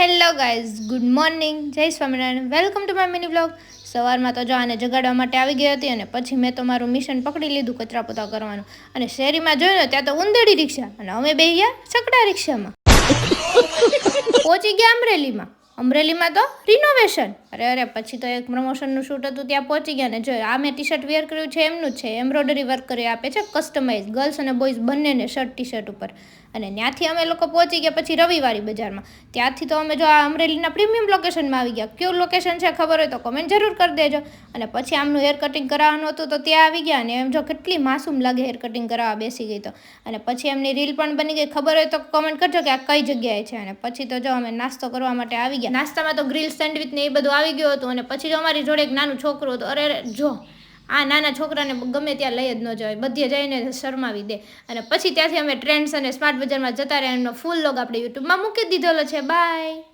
Hello guys, good morning, જય Swaminarayan, welcome to my mini blog. સવારમાં તો જો આને જગાડવા માટે આવી ગઈ હતી અને પછી મેં તો મારું મિશન પકડી લીધું કચરા પોતા કરવાનું. અને શેરીમાં જોયું ત્યાં તો ઉંદેડી રિક્ષા અને અમે બે ગયા છકડા રિક્ષામાં. પહોંચી ગયા અમરેલીમાં તો રિનોવેશન. અરે પછી તો એક પ્રમોશનનું શૂટ હતું, ત્યાં પહોંચી ગયા ને જો આ મેં ટી શર્ટ વેર કર્યું છે એમનું જ છે, એમ્બ્રોઇડરી વર્ક કરી આપે છે, કસ્ટમાઇઝ ગર્લ્સ અને બોયઝ બંનેને શર્ટ ટી શર્ટ ઉપર. અને ત્યાંથી અમે લોકો પહોંચી ગયા પછી રવિવારી બજારમાં. ત્યાંથી તો અમે જો આ અમરેલીના પ્રીમિયમ લોકેશનમાં આવી ગયા. કયું લોકેશન છે ખબર હોય તો કમેન્ટ જરૂર કરી દેજો. અને પછી આમનું હેર કટિંગ કરાવવાનું હતું તો ત્યાં આવી ગયા અને એમ જો કેટલી માસૂમ લાગે હેર કટિંગ કરાવવા બેસી ગઈ તો. અને પછી એમની રીલ પણ બની ગઈ, ખબર હોય તો કમેન્ટ કરજો કે આ કઈ જગ્યાએ છે. અને પછી તો જો અમે નાસ્તો કરવા માટે આવી ગયા. નાસ્તામાં તો ગ્રીલ સેન્ડવિચ ને એ બધું આવી ગયું હતું. અને પછી જો અમારી જોડે એક નાનું છોકરું હતું. અરે જો આ નાના છોકરાને ગમે ત્યાં લઈ જ ન જવાય, બધે જઈને શરમાવી દે. અને પછી ત્યાંથી અમે ટ્રેન્ડ્સ અને સ્માર્ટ બજારમાં જતા રહ્યા. એમનો ફૂલ લોગ આપણે યુટ્યુબમાં મૂકી દીધેલો છે. બાય.